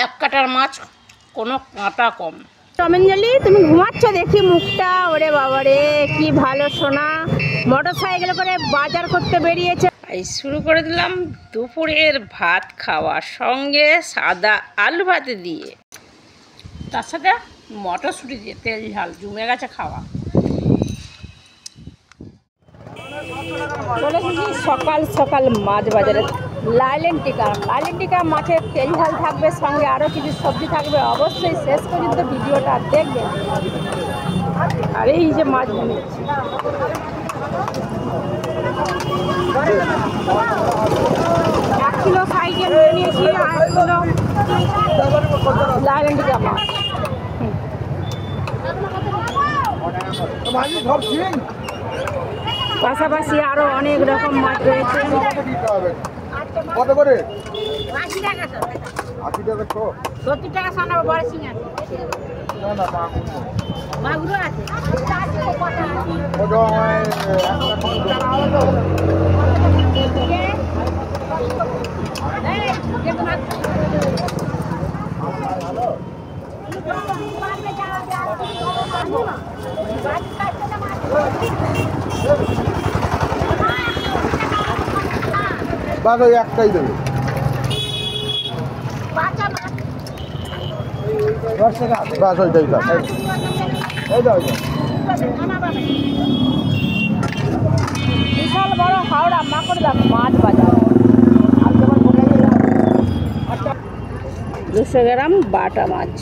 এক কাটার মাছ, কোনো কাঁটা কম। টমেঞ্জলি তুমি ঘুমাচ্ছ দেখি মুখটা, ওরে বাবারে কি ভালো সোনা। মোটর সাইকেল করে বাজার করতে বেরিয়েছে। এই শুরু করে দিলাম দুপুরের ভাত খাওয়া, সঙ্গে সাদা আলু ভাতে দিয়ে, তার সাথে মটরশুঁটি দিয়ে তেল ঝাল জমে গেছে খাওয়া। চলে এসেছি সকাল সকাল মাছ বাজারে। লাইলেন্টিকা মাছের তেল ঝাল থাকবে, সঙ্গে আরও কিছু সবজি থাকবে। অবশ্যই শেষ পর্যন্ত ভিডিওটা দেখবেন। আর এই যে মাছ বানাচ্ছি, 1 কিলো সাইকেল নিয়ে নিয়েছি, আর 1 কিলো লাইলেন্টিকা মাছ। পাশাপাশি আরো অনেক রকম মাছ রয়েছে। কত করে? 80 টাকা। 80 টাকা তো? 70 টাকা শোনা বড় সিঙ্গা। না না, মাগুর আছে। ওটা বাস ওই একটাই দেবে। 10 টাকা বাস, ওইটাই বাস। এই দাও। বিশাল বড় হাওড়া মাকড়দা মাছ বাজার। 200 গ্রাম বাটা মাছ।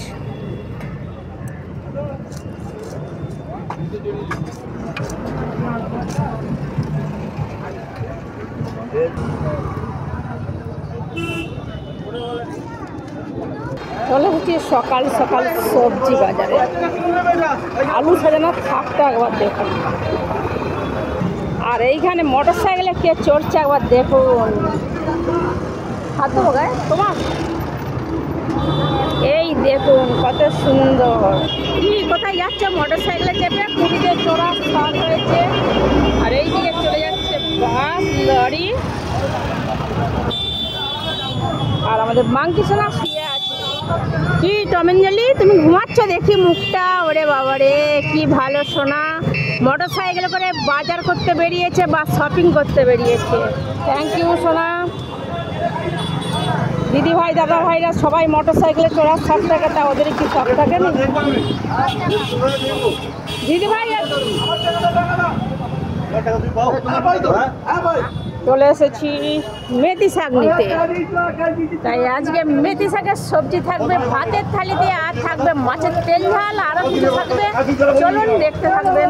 চলে হচ্ছে সকাল সকাল সবজি বাজারে। আলু সাজানো থাকটা একবার দেখুন। আর এইখানে মোটর সাইকেলে কে চড়ছে একবার দেখুন। হাত দেবো গায়ে তোমার? এই দেখুন কত সুন্দর। কি কোথায় যাচ্ছে মোটর সাইকেলে চেপে? খুঁটিতে চড়া স্টার্ট হয়েছে। আর এই দিকে চলে যাচ্ছে বাস, লরি। আর আমাদের মাংকি সোনা শুয়ে আছে। কি টমেঞ্জলি তুমি ঘুমাচ্ছ দেখি মুখটা, ওরে বাবারে কি ভালো সোনা। মোটর সাইকেল করে বাজার করতে বেরিয়েছে বা শপিং করতে বেরিয়েছে। থ্যাংক ইউ সোনা। দিদি ভাই দাদা ভাইরা সবাই মোটর সাইকেলে চড়ার শখ থাকে, তা ওদের কি শখ থাকে না? দিদি ভাই চলে এসেছি মেথি শাক নিতে। তাই আজকে মেথি শাকের সবজি থাকবে ভাতের থালি দিয়ে, আর থাকবে মাছের তেল ঝাল, আরও কিছু থাকবে। চলুন দেখতে থাকবেন।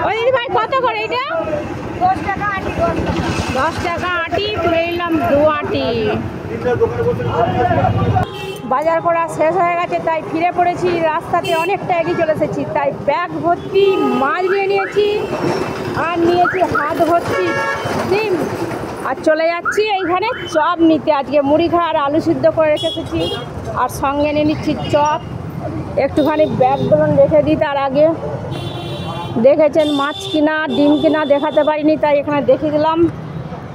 ওই দিদি ভাই কত করে এটা? 10 টাকা আটি। 10 টাকা আটি, তুলে নিলাম 2 আটি। বাজার করা শেষ হয়ে গেছে, তাই ফিরে পড়েছি। রাস্তাতে অনেকটা এগিয়ে চলে এসেছি, তাই ব্যাগ ভর্তি মাছ নিয়ে নিয়েছি, আর নিয়েছি হাত ভর্তি ডিম। আর চলে যাচ্ছি এইখানে চপ নিতে। আজকে মুড়ি খাওয়া আর আলু সিদ্ধ করে রেখে এসেছি, আর সঙ্গে নিয়ে নিচ্ছি চপ। একটুখানি ব্যাগগুলো রেখে দিই। তার আগে দেখেছেন মাছ কিনা ডিম কিনা দেখাতে পারিনি, তাই এখানে দেখিয়ে দিলাম।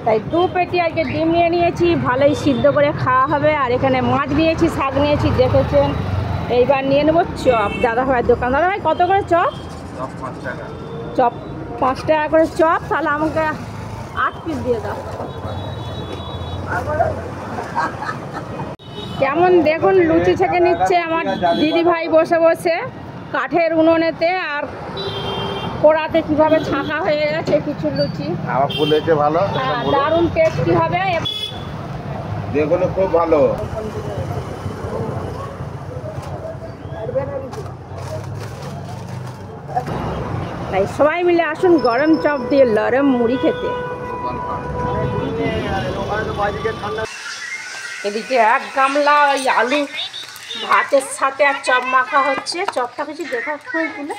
তাই 2 পেটি আজকে ডিম নিয়ে নিয়েছি, ভালোই সিদ্ধ করে খাওয়া হবে। আর এখানে মাছ নিয়েছি, শাক নিয়েছি, দেখেছেন। এইবার নিয়ে নেবো চপ। দাদা ভাইয়ের দোকান। দাদা ভাই কত করে চপ? চপ 5 টাকা করে চপ। তাহলে আমাকে 8 পিস দিয়ে দাও। কেমন দেখুন লুচি ছেঁকে নিচ্ছে আমার দিদি ভাই বসে বসে কাঠের উনুনেতে। আর কড়াতে কিভাবে ছাঁকা হয়ে গেছে কিছু লুচি। আমার ফুলেছে ভালো, দারুণ টেস্টি হবে। যেগুলো খুব ভালো। তাই সবাই মিলে আসুন গরম চপ দিয়ে নরম মুড়ি খেতে। এদিকে 1 গামলা ওই আলু ভাতের সাথে আর চপ মাখা হচ্ছে। চপটা কিছু দেখা তুলে,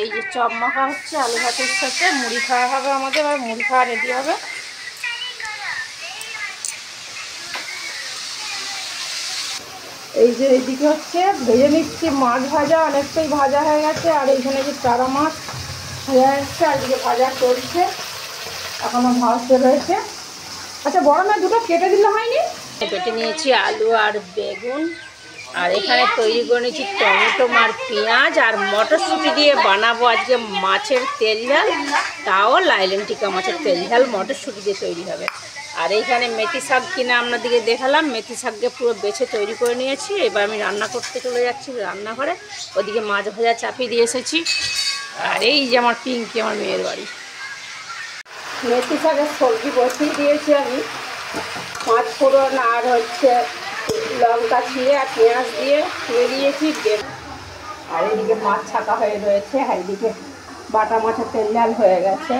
এই যে চপ মাখা হচ্ছে আলু ভাতের সাথে। মুড়ি খাওয়া হবে আমাদের, আর মুড়ি খাওয়া রেডি হবে। এই যে এইদিকে হচ্ছে ভেজে নিচ্ছি মাছ ভাজা, অনেকটাই ভাজা হয়ে গেছে। আর এইখানে যে চারা মাছ ভাজা হচ্ছে, আর এদিকে ভাজা চলছে, এখনো ভাজতে রয়েছে। আচ্ছা বড় মেয়ে দুটো কেটে দিলে হয়নি? কেটে নিয়েছি আলু আর বেগুন, আর এখানে তৈরি করে নিয়েছি টমেটো আর পেঁয়াজ আর মটরশুঁটি দিয়ে বানাবো আজকে মাছের তেল ঝাল, তাও লাইলেন টিকা মাছের তেল ঝাল মটরশুঁটি দিয়ে তৈরি হবে। আর এইখানে মেথি শাক কিনে আপনাদেরকে দেখালাম, মেথি শাককে পুরো বেছে তৈরি করে নিয়েছি। এবার আমি রান্না করতে চলে যাচ্ছি রান্নাঘরে, ওদিকে মাছ ভাজা চাপিয়ে দিয়ে এসেছি। আর এই যে আমার পিঙ্কি, আমার মেয়ের বাড়ি। মেথি শাকের সবজি বসিয়ে দিয়েছি আমি, 5 ফোড়ন আর লঙ্কা ছিঁড়ে আর পেঁয়াজ দিয়ে ছুঁড়ে দিয়েছি। আর এদিকে মাছ ছাকা হয়ে রয়েছে, আর এদিকে বাটা মাছের তেল ঝাল হয়ে গেছে।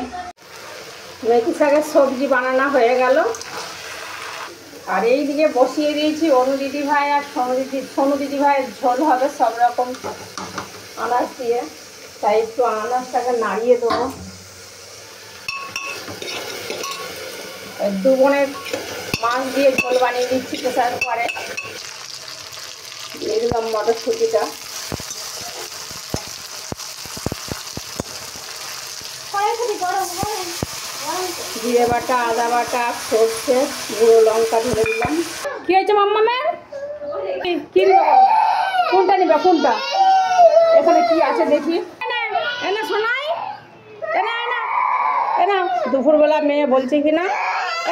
মেথি শাকের সবজি বানানো হয়ে গেল। আর এইদিকে বসিয়ে দিয়েছি অনু দিদি ভাই আর সোনু দিদি ভাইয়ের ঝোল হবে সব রকম আনাজ দিয়ে, তাই একটু আনাজটাকে নাড়িয়ে দেবো। দু বোনের মাছ দিয়ে ঝোল বানিয়ে দিচ্ছি প্রেসার কুকারে। দিয়ে দিলাম মটরশুঁটিটা, জিরে বাটা, আদা বাটা, সর্ষে, গুঁড়ো লঙ্কা ঢেলে দিলাম। কি হয়েছে মাম্মা ম্যাম? কি নিবে? কোনটা নিবে? কোনটা? এখানে কি আছে দেখি। এনা শোনাই, এনা এনা এনা। দুপুরবেলা মেয়ে বলছে কি না,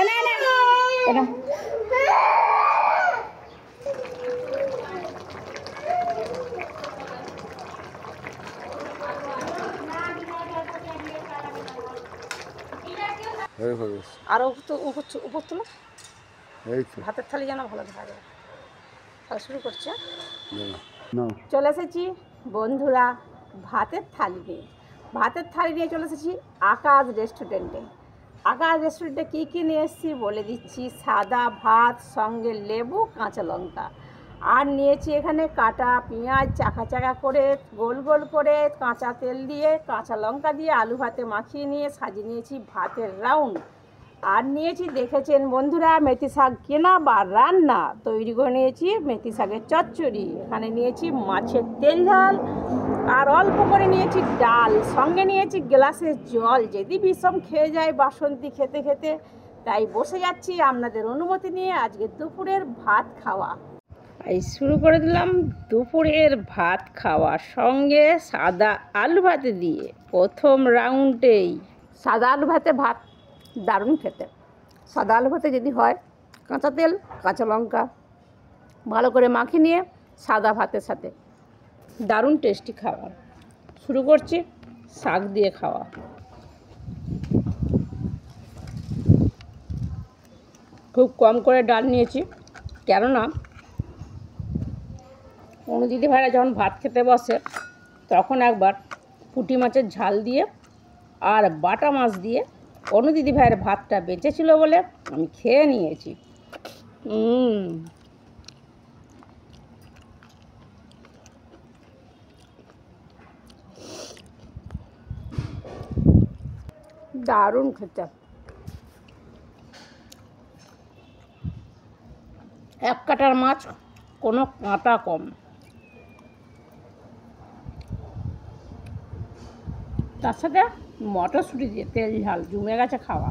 এনা এনা এনা। আরও উপর তুলো, এই তো ভাতের থালি যেন ভালো দেখা যায়। তাহলে শুরু করছে। না চলে এসেছি বন্ধুরা ভাতের থালি নিয়ে। ভাতের থালি নিয়ে চলে এসেছি আকাশ রেস্টুরেন্টে। আকাশ রেস্টুরেন্টে কী কী নিয়ে এসেছি বলে দিচ্ছি। সাদা ভাত, সঙ্গে লেবু, কাঁচা লঙ্কা, আর নিয়েছি এখানে কাটা পেঁয়াজ চাকা চাকা করে গোল গোল করে কাঁচা তেল দিয়ে কাঁচা লঙ্কা দিয়ে আলু ভাতে মাখিয়ে নিয়ে সাজিয়ে নিয়েছি ভাতের রাউন্ড। আর নিয়েছি দেখেছেন বন্ধুরা মেথি শাক কেনা বা রান্না তৈরি করে নিয়েছি মেথি শাকের চচ্চড়ি। এখানে নিয়েছি মাছের তেল ঝাল, আর অল্প করে নিয়েছি ডাল, সঙ্গে নিয়েছি গ্লাসের জল। যদি বিষম খেয়ে যায় বাসন্তী খেতে খেতে, তাই বসে যাচ্ছি আপনাদের অনুমতি নিয়ে আজকে দুপুরের ভাত খাওয়া। এই শুরু করে দিলাম দুপুরের ভাত খাওয়া, সঙ্গে সাদা আলু ভাতে দিয়ে প্রথম রাউন্ডেই। সাদা আলু ভাতে ভাত দারুণ খেতে। সাদা আলু ভাতে যদি হয় কাঁচা তেল কাঁচা লঙ্কা ভালো করে মাখিয়ে নিয়ে সাদা ভাতের সাথে দারুণ টেস্টি খাবার। শুরু করছি শাক দিয়ে খাওয়া। খুব কম করে ডাল নিয়েছি, কেননা কোনো দিদি ভাইরা যখন ভাত খেতে বসে তখন একবার পুঁটি মাছের ঝাল দিয়ে আর বাটা মাছ দিয়ে অনু দিদি ভাইয়ের ভাতটা বেঁচেছিল বলে আমি খেয়ে নিয়েছি। দারুণ খেতে। এক কাটার মাছ, কোনো কাঁটা কম। তার সাথে মটরশুঁটি দিয়ে তেল ঝাল জমে গেছে খাওয়া।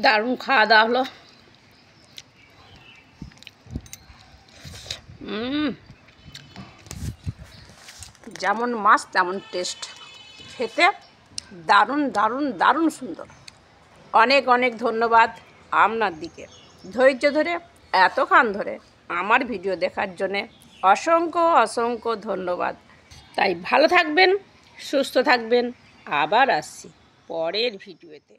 দারুণ খাওয়া দাওয়া হলো। যেমন মাছ তেমন টেস্ট, খেতে দারুণ দারুণ দারুণ সুন্দর। অনেক অনেক ধন্যবাদ আপনার দিকে ধৈর্য ধরে এতক্ষণ ধরে আমার ভিডিও দেখার জন্যে অসংখ্য অসংখ্য ধন্যবাদ। তাই ভালো থাকবেন, সুস্থ থাকবেন। আবার আসছি পরের ভিডিওতে।